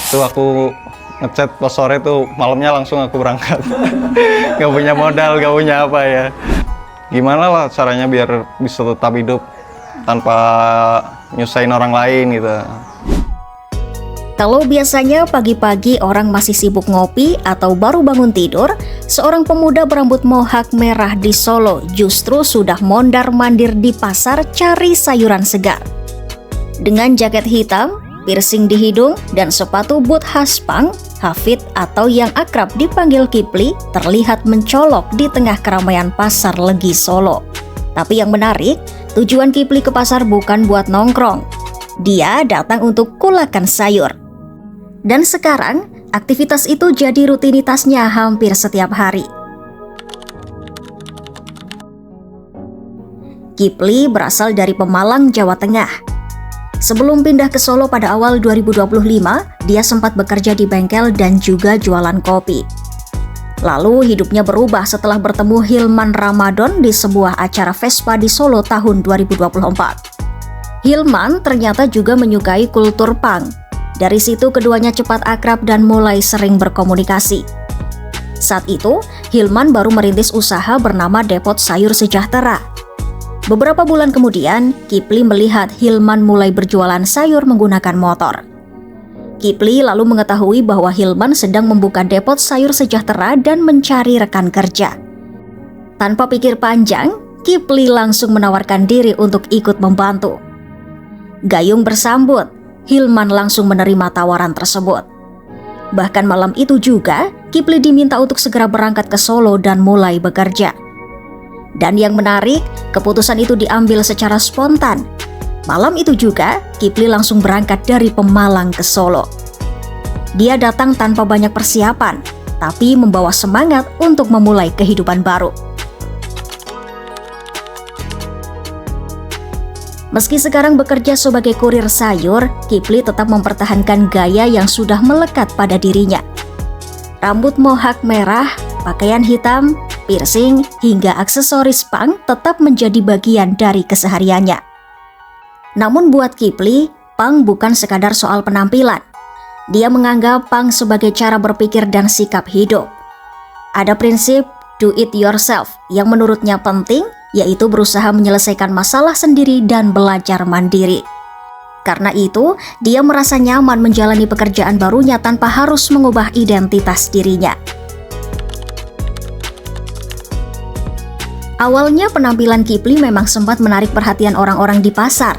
Tuh aku ngechat pas sore tuh, malamnya langsung aku berangkat. Gak punya modal, gak punya apa ya. Gimana lah caranya biar bisa tetap hidup tanpa nyusahin orang lain gitu. Kalau biasanya pagi-pagi orang masih sibuk ngopi atau baru bangun tidur, seorang pemuda berambut mohak merah di Solo justru sudah mondar-mandir di pasar cari sayuran segar. Dengan jaket hitam, piercing di hidung, dan sepatu boot khas punk, Hafid atau yang akrab dipanggil Kipli terlihat mencolok di tengah keramaian pasar Legi Solo. Tapi yang menarik, tujuan Kipli ke pasar bukan buat nongkrong. Dia datang untuk kulakan sayur. Dan sekarang, aktivitas itu jadi rutinitasnya hampir setiap hari. Kipli berasal dari Pemalang, Jawa Tengah. Sebelum pindah ke Solo pada awal 2025, dia sempat bekerja di bengkel dan juga jualan kopi. Lalu hidupnya berubah setelah bertemu Hilman Ramadan di sebuah acara Vespa di Solo tahun 2024. Hilman ternyata juga menyukai kultur punk. Dari situ keduanya cepat akrab dan mulai sering berkomunikasi. Saat itu, Hilman baru merintis usaha bernama Depot Sayur Sejahtera. Beberapa bulan kemudian, Kipli melihat Hilman mulai berjualan sayur menggunakan motor. Kipli lalu mengetahui bahwa Hilman sedang membuka Depot Sayur Sejahtera dan mencari rekan kerja. Tanpa pikir panjang, Kipli langsung menawarkan diri untuk ikut membantu. Gayung bersambut, Hilman langsung menerima tawaran tersebut. Bahkan malam itu juga, Kipli diminta untuk segera berangkat ke Solo dan mulai bekerja. Dan yang menarik, keputusan itu diambil secara spontan. Malam itu juga, Kipli langsung berangkat dari Pemalang ke Solo. Dia datang tanpa banyak persiapan, tapi membawa semangat untuk memulai kehidupan baru. Meski sekarang bekerja sebagai kurir sayur, Kipli tetap mempertahankan gaya yang sudah melekat pada dirinya. Rambut mohak merah, pakaian hitam, piercing, hingga aksesoris punk tetap menjadi bagian dari kesehariannya. Namun buat Kipli, punk bukan sekadar soal penampilan. Dia menganggap punk sebagai cara berpikir dan sikap hidup. Ada prinsip do it yourself yang menurutnya penting, yaitu berusaha menyelesaikan masalah sendiri dan belajar mandiri. Karena itu, dia merasa nyaman menjalani pekerjaan barunya tanpa harus mengubah identitas dirinya. Awalnya penampilan Kipli memang sempat menarik perhatian orang-orang di pasar,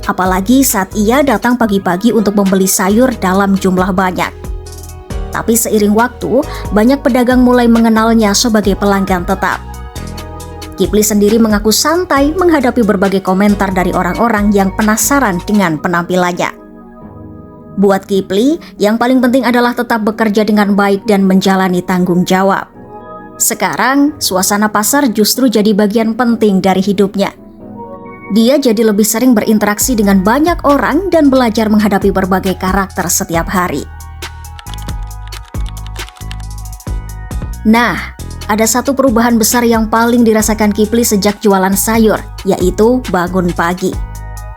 apalagi saat ia datang pagi-pagi untuk membeli sayur dalam jumlah banyak. Tapi seiring waktu, banyak pedagang mulai mengenalnya sebagai pelanggan tetap. Kipli sendiri mengaku santai menghadapi berbagai komentar dari orang-orang yang penasaran dengan penampilannya. Buat Kipli, yang paling penting adalah tetap bekerja dengan baik dan menjalani tanggung jawab. Sekarang, suasana pasar justru jadi bagian penting dari hidupnya. Dia jadi lebih sering berinteraksi dengan banyak orang dan belajar menghadapi berbagai karakter setiap hari. Nah, ada satu perubahan besar yang paling dirasakan Kipli sejak jualan sayur, yaitu bangun pagi.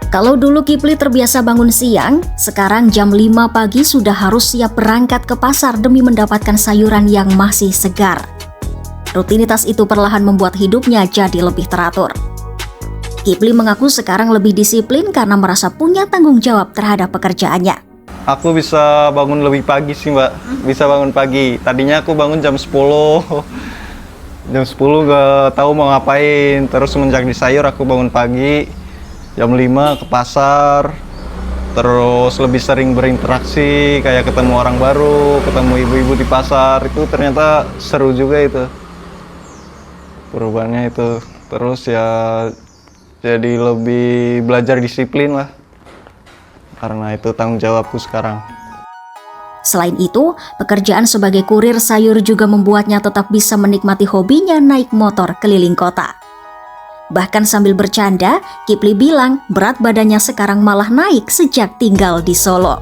Kalau dulu Kipli terbiasa bangun siang, sekarang jam 5 pagi sudah harus siap berangkat ke pasar demi mendapatkan sayuran yang masih segar. Rutinitas itu perlahan membuat hidupnya jadi lebih teratur. Kipli mengaku sekarang lebih disiplin karena merasa punya tanggung jawab terhadap pekerjaannya. Aku bisa bangun lebih pagi sih Mbak, bisa bangun pagi. Tadinya aku bangun jam 10. Jam 10 gak tahu mau ngapain. Terus semenjak di sayur aku bangun pagi. Jam 5 ke pasar. Terus lebih sering berinteraksi, kayak ketemu orang baru, ketemu ibu-ibu di pasar. Itu ternyata seru juga itu. Perubahannya itu. Terus ya jadi lebih belajar disiplin lah. Karena itu tanggung jawabku sekarang. Selain itu, pekerjaan sebagai kurir sayur juga membuatnya tetap bisa menikmati hobinya naik motor keliling kota. Bahkan sambil bercanda, Kipli bilang berat badannya sekarang malah naik sejak tinggal di Solo.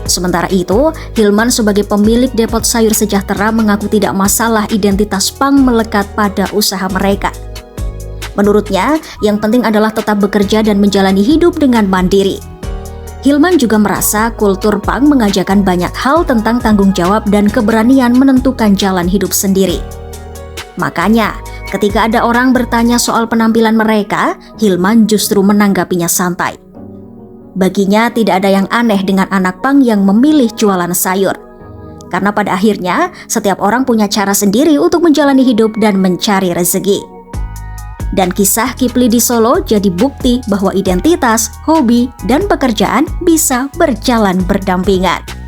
Sementara itu, Hilman sebagai pemilik Depot Sayur Sejahtera mengaku tidak masalah identitas punk melekat pada usaha mereka. Menurutnya, yang penting adalah tetap bekerja dan menjalani hidup dengan mandiri. Hilman juga merasa kultur punk mengajarkan banyak hal tentang tanggung jawab dan keberanian menentukan jalan hidup sendiri. Makanya, ketika ada orang bertanya soal penampilan mereka, Hilman justru menanggapinya santai. Baginya tidak ada yang aneh dengan anak punk yang memilih jualan sayur. Karena pada akhirnya, setiap orang punya cara sendiri untuk menjalani hidup dan mencari rezeki. Dan kisah Kipli di Solo jadi bukti bahwa identitas, hobi, dan pekerjaan bisa berjalan berdampingan.